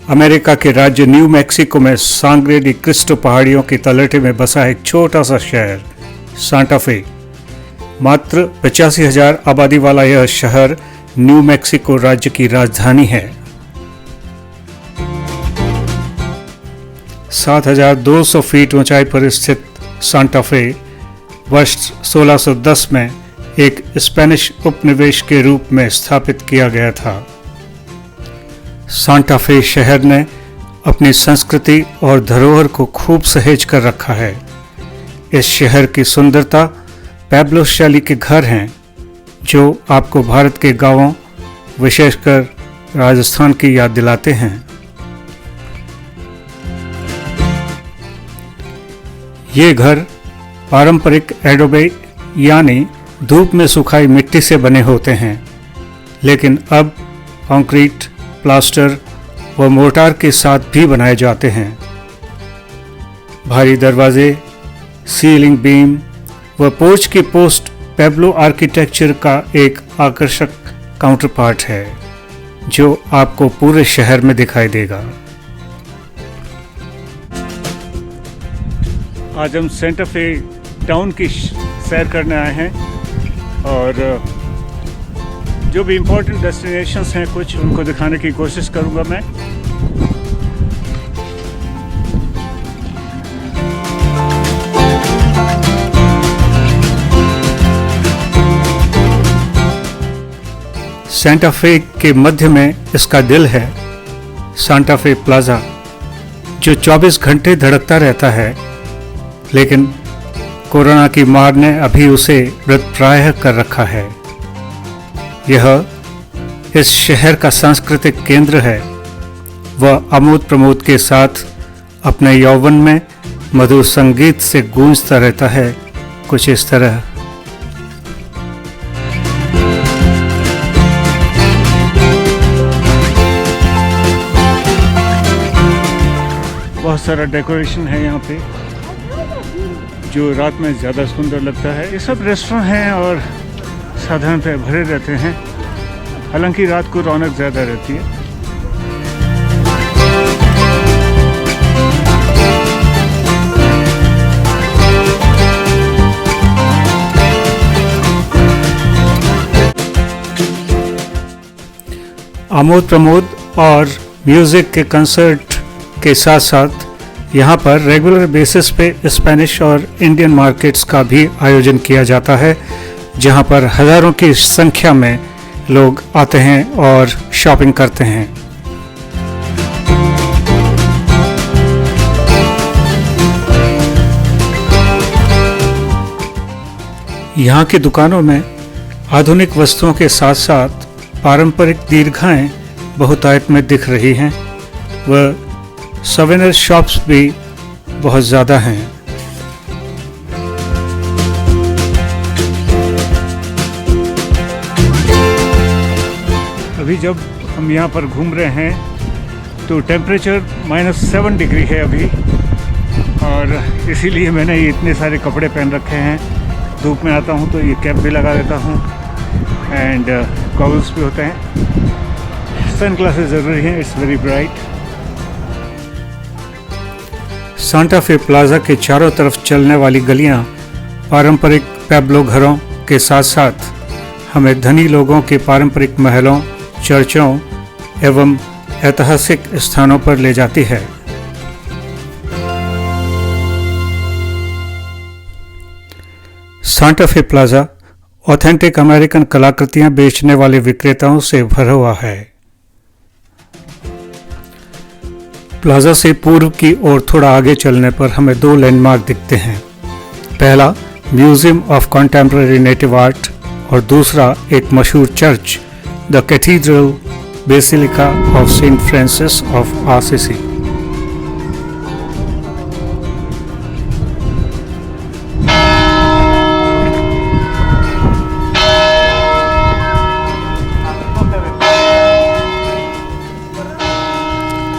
America के राज्य new Mexico में सांग्रे डी क्रिस्टो पहाड़ियों की तलहटी में बसा एक छोटा सा शहर सांटा फे। मात्र 85,000 आबादी वाला यह शहर न्यू मैक्सिको राज्य की राजधानी है। 7,200 फीट ऊंचाई पर स्थित सांटा फे वर्ष 1610 में एक स्पेनिश उपनिवेश के रूप में स्थापित किया गया था। सांटा फे शहर ने अपनी संस्कृति और धरोहर को खूब सहेज कर रखा है। इस शहर की सुंदरता पैब्लो शैली के घर हैं जो आपको भारत के गांवों, विशेषकर राजस्थान की याद दिलाते हैं। ये घर पारंपरिक एडोबे यानी धूप में सुखाई मिट्टी से बने होते हैं, लेकिन अब कंक्रीट, प्लास्टर व मोर्टार के साथ भी बनाए जाते हैं। भारी दरवाजे, सीलिंग बीम व पोर्च की पोस्ट पैब्लो आर्किटेक्चर का एक आकर्षक काउंटरपार्ट है जो आपको पूरे शहर में दिखाई देगा। आज हम सेंटा फे टाउन की सैर करने आए हैं और जो भी इम्पोर्टेंट डेस्टिनेशंस हैं कुछ उनको दिखाने की कोशिश करूंगा मैं। सांटा फे के मध्य में इसका दिल है सांटा फे प्लाजा, जो 24 घंटे धड़कता रहता है, लेकिन कोरोना की मार ने अभी उसे मृतप्राय कर रखा है। यह इस शहर का सांस्कृतिक केंद्र है। वह आमोद प्रमोद के साथ अपने यौवन में मधुर संगीत से गूंजता रहता है, कुछ इस तरह। बहुत सारा डेकोरेशन है यहाँ पे जो रात में ज़्यादा सुंदर लगता है। ये सब रेस्टोरेंट हैं और साधारण पे भरे रहते हैं, हालांकि रात को रौनक ज़्यादा रहती है। आमोद प्रमोद और म्यूज़िक के कंसर्ट के साथ साथ यहाँ पर रेगुलर बेसिस पे स्पेनिश और इंडियन मार्केट्स का भी आयोजन किया जाता है, जहाँ पर हज़ारों की संख्या में लोग आते हैं और शॉपिंग करते हैं। यहाँ की दुकानों में आधुनिक वस्तुओं के साथ साथ पारंपरिक दीर्घाएं बहुतायत में दिख रही हैं। वह सवेनियर शॉप्स भी बहुत ज़्यादा हैं। अभी जब हम यहाँ पर घूम रहे हैं तो टेम्परेचर -7 डिग्री है अभी, और इसीलिए मैंने ये इतने सारे कपड़े पहन रखे हैं। धूप में आता हूँ तो ये कैप भी लगा देता हूँ एंड गॉगल्स भी होते हैं। सन ग्लासेस ज़रूरी हैं, इट्स वेरी ब्राइट। सांटा फे प्लाजा के चारों तरफ चलने वाली गलियाँ पारंपरिक पैब्लो घरों के साथ साथ हमें धनी लोगों के पारंपरिक महलों, चर्चों एवं ऐतिहासिक स्थानों पर ले जाती है। सांटा फे प्लाजा ऑथेंटिक अमेरिकन कलाकृतियां बेचने वाले विक्रेताओं से भरा हुआ है। प्लाजा से पूर्व की ओर थोड़ा आगे चलने पर हमें 2 लैंडमार्क दिखते हैं। पहला museum of contemporary native art और दूसरा एक मशहूर चर्च, the cathedral basilica of saint Francis of Assisi.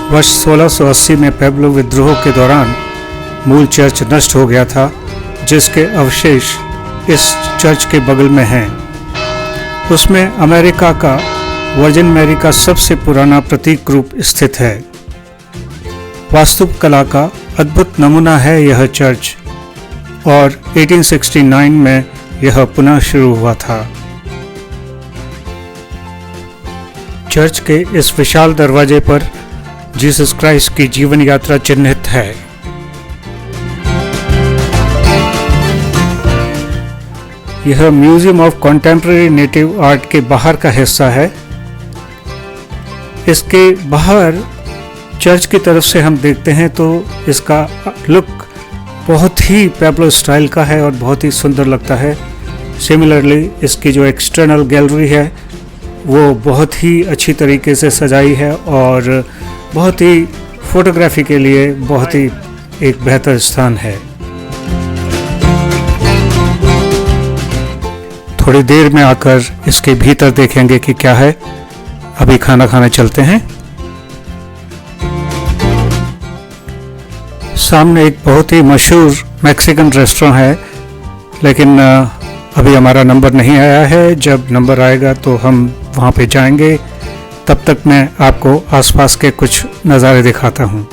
वर्ष 1680 में पैब्लो विद्रोह के दौरान मूल चर्च नष्ट हो गया था, जिसके अवशेष इस चर्च के बगल में हैं। उसमें अमेरिका का वर्जिन मैरी का सबसे पुराना प्रतीक रूप स्थित है। वास्तुकला का अद्भुत नमूना है यह चर्च और 1869 में यह पुनः शुरू हुआ था। चर्च के इस विशाल दरवाजे पर जीसस क्राइस्ट की जीवन यात्रा चिन्हित है। यह museum of contemporary native art के बाहर का हिस्सा है। इसके बाहर चर्च की तरफ से हम देखते हैं तो इसका लुक बहुत ही पैब्लो स्टाइल का है और बहुत ही सुंदर लगता है। सिमिलरली इसकी जो एक्सटर्नल गैलरी है वो बहुत ही अच्छी तरीके से सजाई है और बहुत ही फोटोग्राफी के लिए बहुत ही एक बेहतर स्थान है। थोड़ी देर में आकर इसके भीतर देखेंगे कि क्या है। अभी खाना खाने चलते हैं। सामने एक बहुत ही मशहूर मैक्सिकन रेस्टोरेंट है, लेकिन अभी हमारा नंबर नहीं आया है। जब नंबर आएगा तो हम वहाँ पे जाएंगे। तब तक मैं आपको आसपास के कुछ नज़ारे दिखाता हूँ।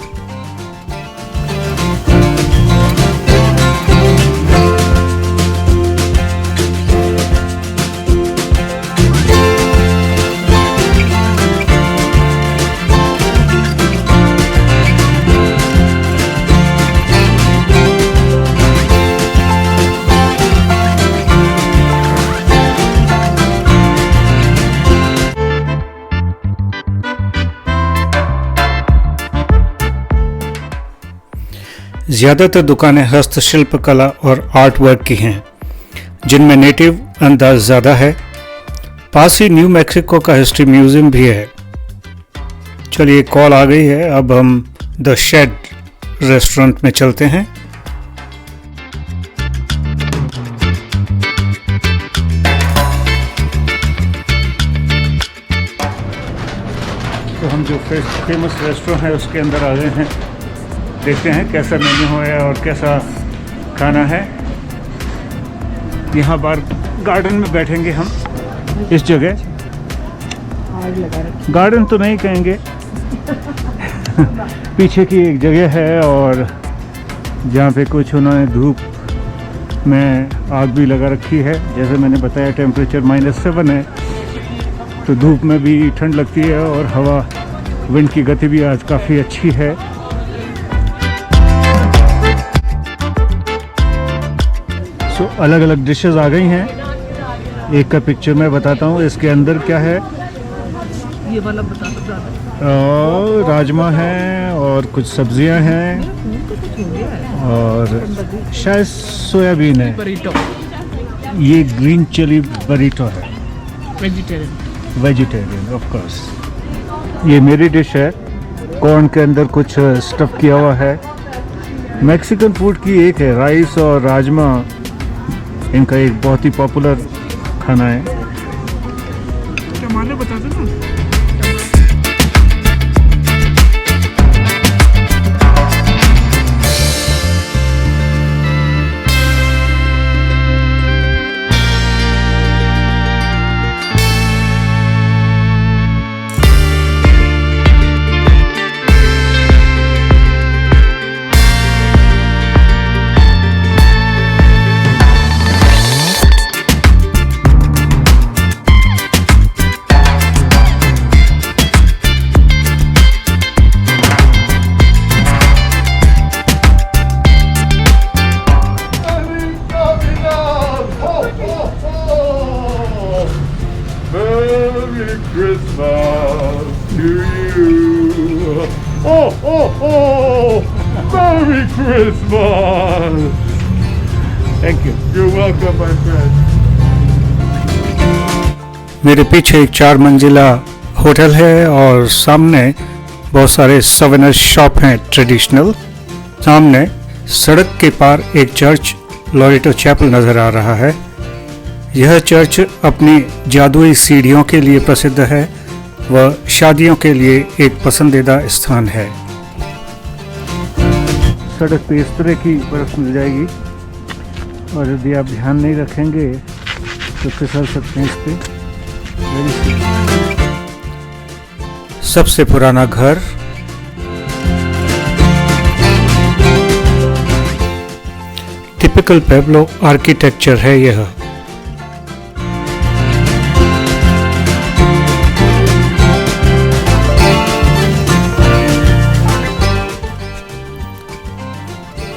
ज़्यादातर दुकानें हस्तशिल्प कला और आर्ट वर्क की हैं, जिनमें नेटिव अंदाज ज़्यादा है। पास ही न्यू मैक्सिको का हिस्ट्री म्यूजियम भी है। चलिए कॉल आ गई है, अब हम द शेड रेस्टोरेंट में चलते हैं। तो हम जो फेमस रेस्टोरेंट है उसके अंदर आ गए हैं। देखते हैं कैसा मेन्यू है और कैसा खाना है। यहाँ बाहर गार्डन में बैठेंगे हम। इस जगह गार्डन तो नहीं कहेंगे पीछे की एक जगह है और जहाँ पे कुछ उन्होंने धूप में आग भी लगा रखी है। जैसे मैंने बताया टेम्परेचर -7 है, तो धूप में भी ठंड लगती है और हवा विंड की गति भी आज काफ़ी अच्छी है। सो अलग अलग डिशेस आ गई हैं। एक का पिक्चर मैं बताता हूँ। इसके अंदर क्या है, ये वाला बता दो। राजमा है और कुछ सब्जियां हैं और शायद सोयाबीन है। ये ग्रीन चिली बरीटो है, वेजिटेरियन ऑफ कोर्स। ये मेरी डिश है। कॉर्न के अंदर कुछ स्टफ किया हुआ है। मैक्सिकन फूड की एक है राइस और राजमा, इनका एक बहुत ही पॉपुलर खाना है। टमाटर बता दो ना। Christmas to you. Oh, oh, oh! Merry Christmas! Thank you. You're welcome, my friend. मेरे पीछे एक 4 मंजिला होटल है और सामने बहुत सारे सवेनर शॉप हैं ट्रेडिशनल। सामने सड़क के पार एक चर्च लोरेटो चैपल नज़र आ रहा है। यह चर्च अपनी जादुई सीढ़ियों के लिए प्रसिद्ध है व शादियों के लिए एक पसंदीदा स्थान है। सड़क पे इस तरह की बर्फ मिल जाएगी और यदि आप ध्यान नहीं रखेंगे तो फिसल सकते हैं इस पे। सबसे पुराना घर, टिपिकल पेब्लो आर्किटेक्चर है यह।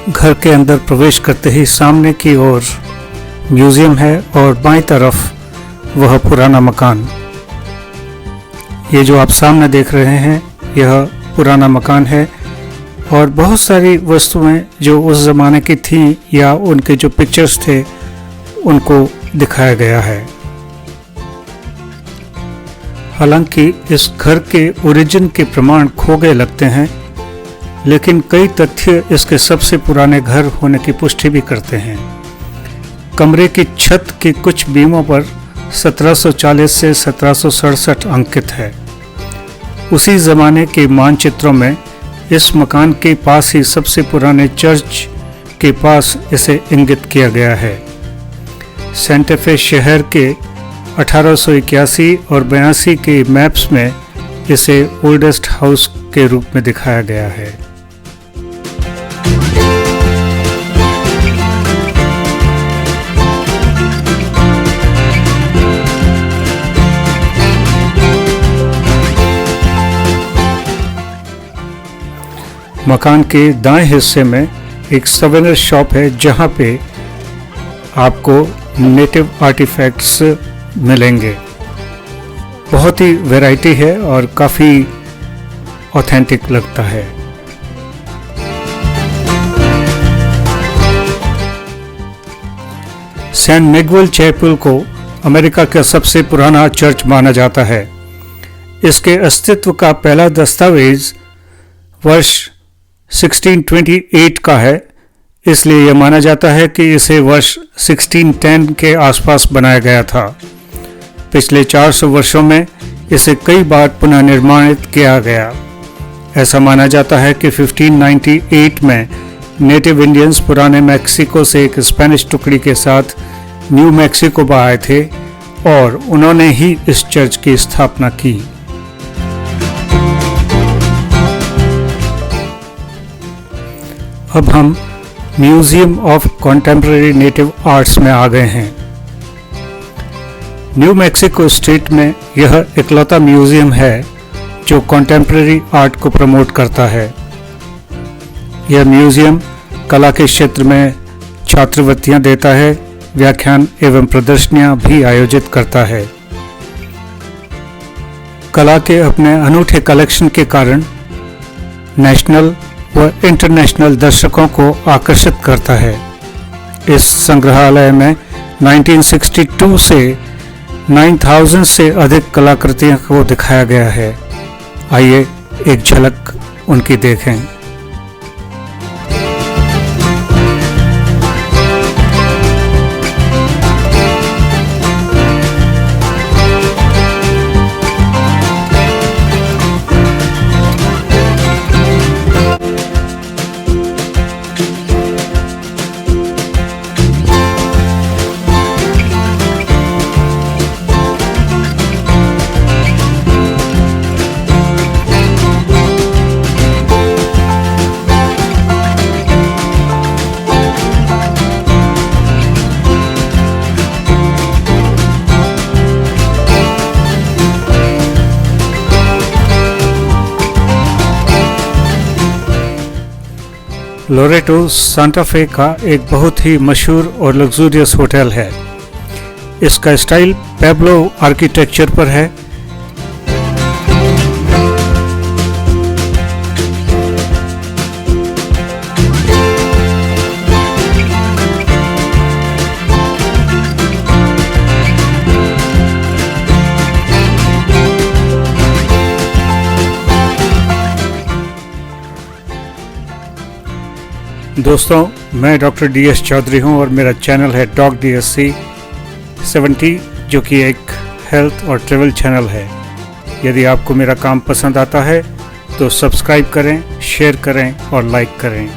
घर के अंदर प्रवेश करते ही सामने की ओर म्यूजियम है और बाईं तरफ वह पुराना मकान। ये जो आप सामने देख रहे हैं यह पुराना मकान है और बहुत सारी वस्तुएं जो उस ज़माने की थी या उनके जो पिक्चर्स थे उनको दिखाया गया है। हालांकि इस घर के ओरिजिन के प्रमाण खो गए लगते हैं, लेकिन कई तथ्य इसके सबसे पुराने घर होने की पुष्टि भी करते हैं। कमरे की छत के कुछ बीमों पर 1740 से 1767 अंकित है। उसी ज़माने के मानचित्रों में इस मकान के पास ही सबसे पुराने चर्च के पास इसे इंगित किया गया है। सेंटा फे शहर के 1881 और 82 के मैप्स में इसे ओल्डेस्ट हाउस के रूप में दिखाया गया है। मकान के दाएं हिस्से में एक सवेनियर शॉप है जहां पे आपको नेटिव आर्टिफैक्ट्स मिलेंगे। बहुत ही वैरायटी है और काफ़ी ऑथेंटिक लगता है। सेंट मिगुएल चैपल को अमेरिका का सबसे पुराना चर्च माना जाता है। इसके अस्तित्व का पहला दस्तावेज वर्ष 1628 का है, इसलिए यह माना जाता है कि इसे वर्ष 1610 के आसपास बनाया गया था। पिछले 400 वर्षों में इसे कई बार पुनः निर्माणित किया गया। ऐसा माना जाता है कि 1598 में नेटिव इंडियंस पुराने मैक्सिको से एक स्पेनिश टुकड़ी के साथ न्यू मैक्सिको आए थे और उन्होंने ही इस चर्च की स्थापना की। अब हम museum of contemporary native arts में आ गए हैं। न्यू मैक्सिको स्टेट में यह इकलौता म्यूजियम है जो कॉन्टेम्परेरी आर्ट को प्रमोट करता है। यह म्यूजियम कला के क्षेत्र में छात्रवृत्तियां देता है, व्याख्यान एवं प्रदर्शनियां भी आयोजित करता है। कला के अपने अनूठे कलेक्शन के कारण नेशनल व इंटरनेशनल दर्शकों को आकर्षित करता है। इस संग्रहालय में 1962 से 9000 से अधिक कलाकृतियों को दिखाया गया है। आइए एक झलक उनकी देखें। लोरेटो सांता फे का एक बहुत ही मशहूर और लग्जूरियस होटल है। इसका स्टाइल पेब्लो आर्किटेक्चर पर है। दोस्तों, मैं डॉक्टर DS चौधरी हूं और मेरा चैनल है डॉग DSC 70 जो कि एक हेल्थ और ट्रैवल चैनल है। यदि आपको मेरा काम पसंद आता है तो सब्सक्राइब करें, शेयर करें और लाइक करें।